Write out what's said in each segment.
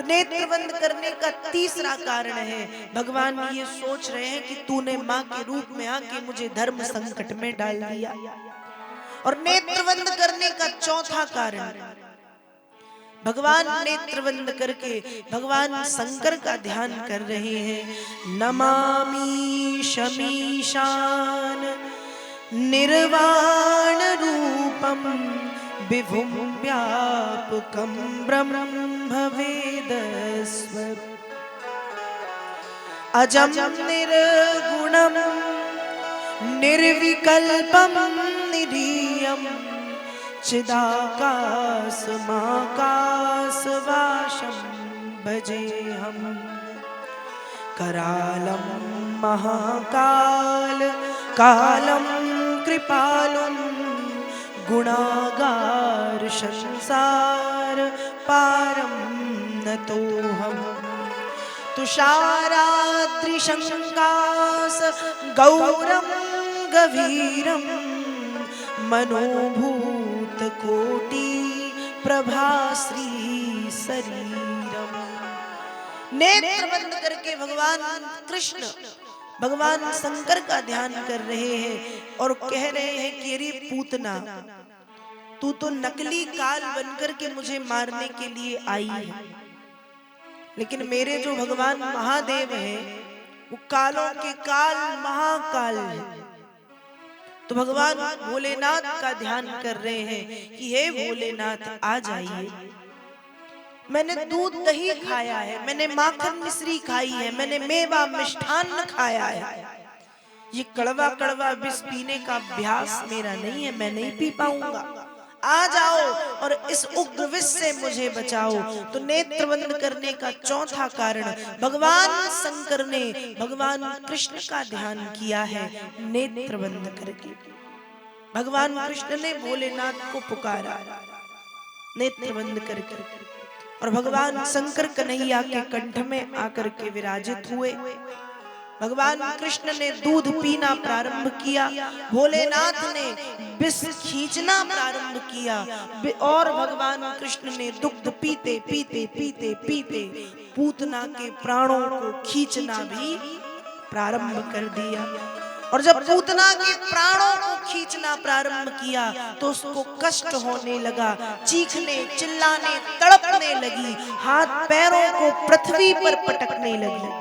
तो नेत्र बंद करने का तीसरा कारण है, भगवान ये सोच रहे हैं कि तूने माँ के रूप में आके मुझे धर्म संकट में डाल दिया। और नेत्र बंद करने का चौथा कारण, भगवान नेत्र बंद करके भगवान शंकर का ध्यान कर रहे हैं। नमामि शमीशान निर्वाण रूपम विभुम व्यापकम ब्रह्म वेदस्वर अजम निर्गुणम निर्विकल्पम निरीयम चिदाकाशमाकाशवासं भजेऽहं करालं महाकाल कालं कृपालुं गुणागार संसार पारं नतोऽहं तुषाराद्रिशंकास गौरं गभीरं मनोभूत कोटि प्रभाश्री शरीरम। नेत्र बंद करके भगवान कृष्ण भगवान शंकर का ध्यान कर रहे हैं और कह रहे हैं कि अरे पूतना, तू तो नकली काल बनकर के मुझे मारने के लिए आई है, लेकिन मेरे जो भगवान महादेव हैं वो कालों के काल महाकाल है। तो भगवान भोलेनाथ का ध्यान कर रहे हैं कि हे भोलेनाथ आ जाइए, मैंने दूध दही खाया है, मैंने माखन मिश्री खाई है, मैंने मेवा मिष्ठान्न खाया है, ये कड़वा कड़वा विष पीने का अभ्यास मेरा नहीं है, मैं नहीं पी पाऊंगा, आ जाओ और इस उग्र विष से मुझे बचाओ। तो नेत्र बंद करने का चौथा कारण, भगवान शंकर ने भगवान कृष्ण का ध्यान किया है नेत्र बंद करके। भगवान कृष्ण ने भोलेनाथ को पुकारा नेत्र बंद करके, और भगवान शंकर कन्हैया के कंठ में आकर के विराजित हुए। भगवान कृष्ण ने दूध पीना प्रारंभ किया, भोलेनाथ ने विष खींचना प्रारंभ किया, और भगवान कृष्ण ने दुग्ध पीते पीते पीते पीते पूतना के प्राणों को खींचना भी प्रारंभ कर दिया। और जब पूतना के प्राणों को खींचना प्रारंभ किया तो उसको कष्ट होने लगा, चीखने चिल्लाने तड़पने लगी, हाथ पैरों को पृथ्वी पर पटकने लगी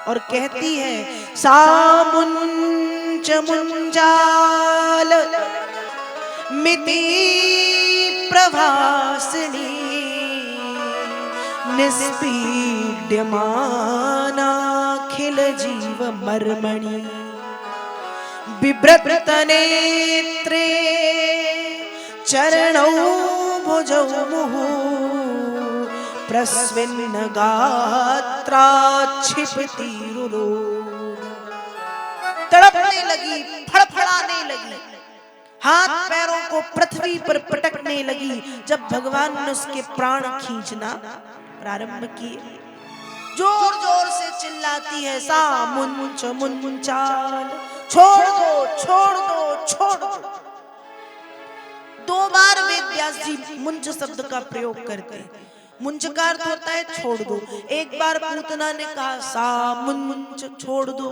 और कहती है सामुंच मुंजाल मिति प्रभासिनी निस्पीड्यमानाखिल जीव मर्मणि बिभ्रत नेत्रे चरणौ भुजौ मुहु प्रस्विन्न गात्राक्षिपति रुरोध। तड़पने लगी, फड़फड़ाने लगी, हाथ पैरों को पृथ्वी पर पटकने लगी। जब भगवान ने उसके प्राण खींचना प्रारंभ किए, जोर जोर से चिल्लाती है सा मुंच मुंचाल, छोड़ दो छोड़ दो छोड़ दो। दो बार वेदव्यास जी मुंच शब्द का प्रयोग करते हैं। मुंच का अर्थ होता है छोड़ दो। एक बार पूतना ने कहा सा मुंच छोड़ दो,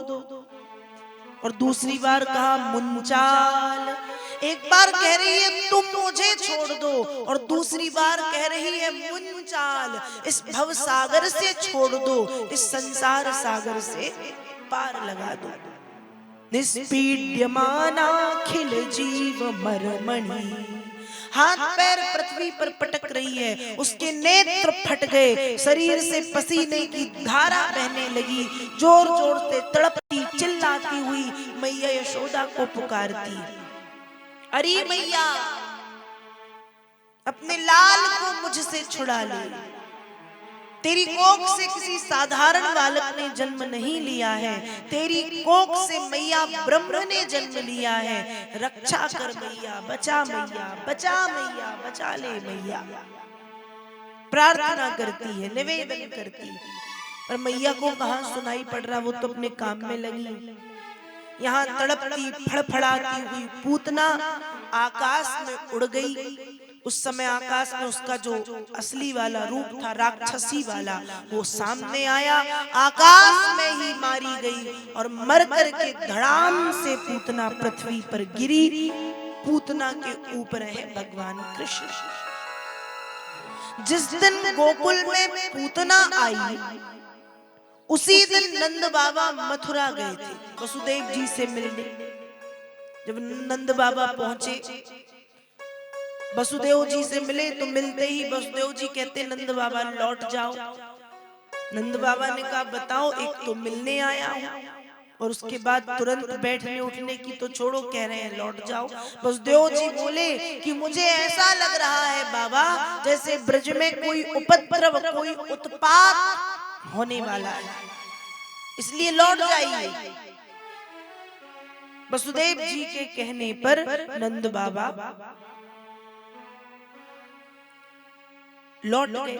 और दूसरी बार कहा मुंचाल। एक बार कह रही है तुम मुझे छोड़ दो, और दूसरी बार कह रही है मुंचाल, इस भव सागर से छोड़ दो, इस संसार सागर से पार लगा दो। निस्पीड्यमानाखिल जीव मर्मणि, हाथ पैर पृथ्वी पर पटक रही है, उसके नेत्र फट गए, शरीर से पसीने की धारा बहने लगी, जोर जोर से तड़पती चिल्लाती हुई मैया यशोदा को पुकारती, अरे मैया अपने लाल को मुझसे छुड़ा ले, तेरी कोख से किसी साधारण बालक ने जन्म नहीं लिया है, तेरी कोख से मैया ब्रह्म ने जन्म लिया है, रक्षा कर मैया, बचा मैया, बचा मैया, बचा ले मैया। प्रार्थना करती है, निवेदन करती है, पर मैया को कहाँ सुनाई पड़ रहा, वो तो अपने काम में लगी। यहाँ तड़पती फड़फड़ाती हुई पूतना आकाश में उड़ गई उस समय आकाश में उसका जो असली वाला रूप था, राक्षसी वाला, वो सामने आया, आकाश में ही मारी गई और मर करके धड़ाम से पूतना पृथ्वी पर गिरी। पूतना के ऊपर है भगवान कृष्ण। जिस दिन गोकुल में पूतना आई, उसी दिन नंद बाबा मथुरा गए थे वसुदेव जी से मिलने। जब नंद बाबा पहुंचे, वसुदेव जी से मिले, तो मिलते ही वसुदेव जी कहते नंद बाबा लौट जाओ। नंद बाबा ने कहा बताओ, एक तो मिलने आया हूं और उसके बाद तुरंत बैठने उठने की तो छोड़ो, कह रहे हैं लौट जाओ। वसुदेव जी बोले कि मुझे ऐसा लग रहा है बाबा जैसे ब्रज में कोई उपद्रव, कोई उत्पात होने वाला है, इसलिए लौट जाइए। वसुदेव जी के कहने पर नंद बाबा लौट गए।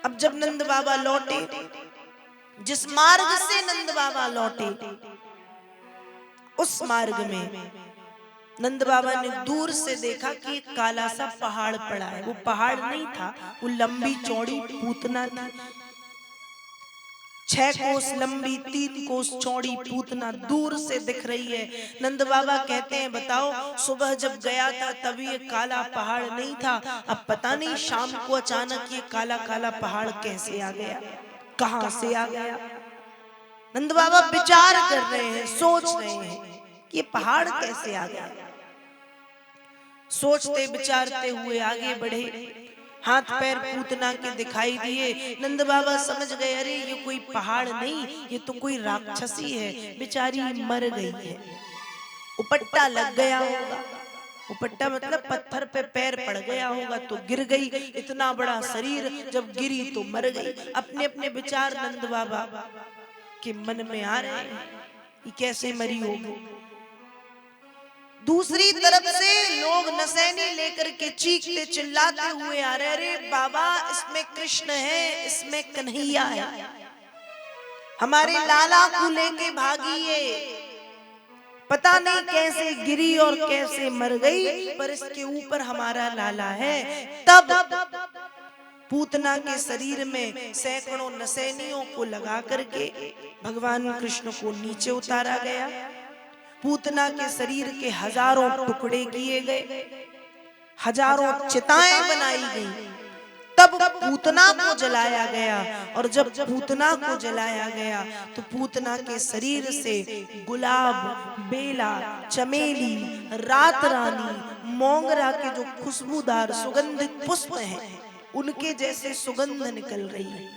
अब जब नंद बाबा लौटे, जिस मार्ग से नंद बाबा लौटे, उस मार्ग में नंद बाबा ने दूर से देखा कि एक काला सा पहाड़ पड़ा है। वो पहाड़ नहीं था, वो लंबी चौड़ी पूतना थी। 6 कोस लंबी, 3 कोस चौड़ी पूतना दूर से दिख रही है। नंद बाबा कहते हैं बताओ, सुबह जब गया था तभी ये काला पहाड़ नहीं था, अब पता नहीं शाम को अचानक ये काला काला पहाड़ कैसे आ गया, कहां से आ गया। नंद बाबा विचार कर रहे हैं, सोच रहे हैं कि ये पहाड़ कैसे आ गया। सोचते विचारते हुए आगे बढ़े, हाथ पैर पूतना के दिखाई दिए। नंद बाबा समझ गए, अरे ये कोई पहाड़ नहीं, ये तो कोई राक्षसी है, बेचारी मर गई है, उपट्टा लग गया होगा। उपट्टा मतलब पत्थर पे पैर पड़ गया होगा तो गिर गई। इतना बड़ा शरीर जब गिरी तो मर गई। अपने अपने विचार नंद बाबा के मन में आ रहे हैं कि कैसे मरी होगी। दूसरी तरफ से लोग नसैनी लेकर के चीखते चिल्लाते हुए आ रहे, अरे बाबा इसमें कृष्ण है, इसमें कन्हैया है, हमारे लाला को लेके भागी ये, पता नहीं कैसे गिरी और कैसे मर गई, पर इसके ऊपर हमारा लाला है। तब पूतना के शरीर में सैकड़ों नसैनियों को लगा करके भगवान कृष्ण को नीचे उतारा गया। पूतना के शरीर के हजारों टुकड़े किए गए, हजारों चिताएं बनाई गई, तब पूतना को जलाया गया। और जब पूतना को जलाया गया तो पूतना के शरीर से गुलाब, बेला, चमेली, रात रानी, मोंगरा के जो खुशबूदार सुगंधित पुष्प हैं, उनके जैसे सुगंध निकल रही है।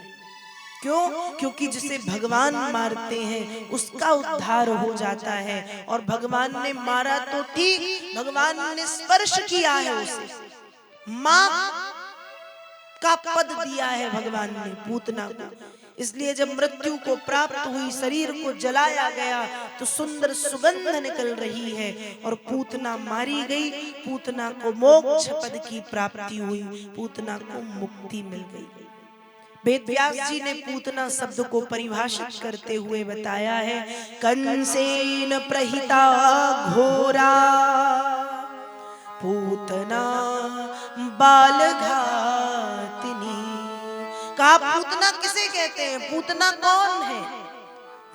क्यों? क्योंकि जिसे भगवान मारते हैं उसका उद्धार हो जाता है। और भगवान ने मारा तो ठीक, भगवान ने स्पर्श किया है उसे, मां का पद दिया है भगवान ने पूतना को। इसलिए जब मृत्यु को प्राप्त हुई, शरीर को जलाया गया तो सुंदर सुगंध निकल रही है और पूतना मारी गई। पूतना को मोक्ष पद की प्राप्ति हुई, पूतना को मुक्ति मिल गई। वेद व्यास जी ने पूतना शब्द को परिभाषित करते हुए बताया है, कंसेन प्रहिता घोरा पूतना बाल घातिनी। कहा पूतना किसे कहते हैं, पूतना कौन है?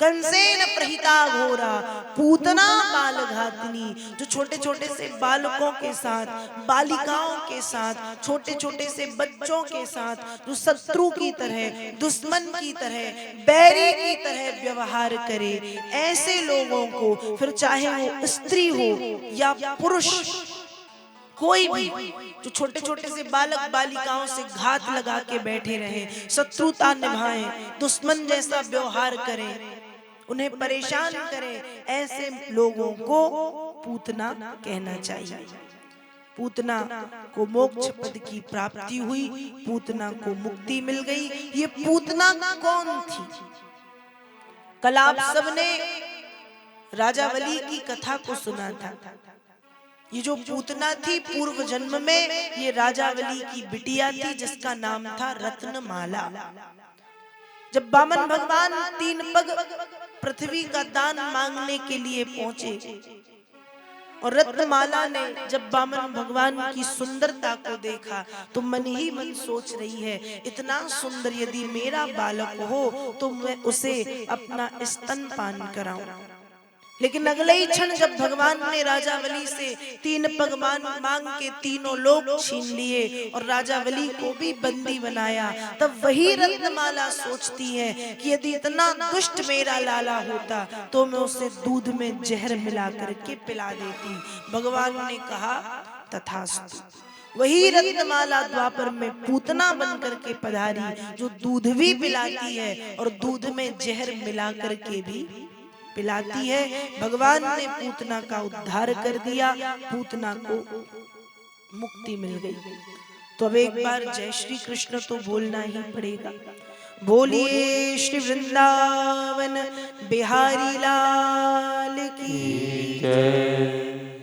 कंसेन प्रहिता घोरा, पूतना बाल घातिनी, जो छोटे छोटे से बालकों के साथ, बालिकाओं के साथ, छोटे छोटे से बच्चों के साथ, जो शत्रु की तरह, दुश्मन की तरह, बैरी की तरह व्यवहार करे, ऐसे लोगों को, फिर चाहे वो स्त्री हो या पुरुष, कोई भी जो छोटे छोटे से बालक बालिकाओं से घात लगा के बैठे रहे, शत्रुता निभाएं, दुश्मन जैसा व्यवहार करें, उन्हें परेशान करें, ऐसे लोगों को पूतना कहना चाहिए। पूतना को मोक्ष पद की प्राप्ति हुई, पूतना को मुक्ति मिल गई। ये पूतना कौन थी? कल आप सबने राजावली की कथा को सुना था। ये जो पूतना थी, पूर्व जन्म में ये राजावली की बिटिया थी, जिसका नाम था रत्नमाला। जब वामन भगवान 3 पग पृथ्वी का दान मांगने के लिए पहुंचे और रत्नमाला ने जब वामन भगवान की सुंदरता को देखा तो मन ही मन सोच रही है, इतना सुंदर यदि मेरा बालक हो तो मैं उसे अपना स्तनपान कराऊं। लेकिन अगले ही क्षण जब भगवान ने राजा बलि से 3 पग मांग के तीनों लोग छीन लिए और राजा बलि को भी बंदी बनाया, तब वही रत्नमाला सोचती है कि यदि इतना दुष्ट मेरा लाला होता तो मैं उसे दूध में जहर मिला करके पिला देती। भगवान ने कहा तथास्तु। वही रत्नमाला द्वापर में पूतना बन करके पधारी, जो दूध भी पिलाती है और दूध में जहर मिला करके भी पिलाती है। भगवान ने पूतना का उद्धार कर दिया, पूतना को मुक्ति मिल गई। तो अब एक बार जय श्री कृष्ण तो बोलना ही पड़ेगा। बोलिए श्री वृंदावन बिहारी लाल की जय।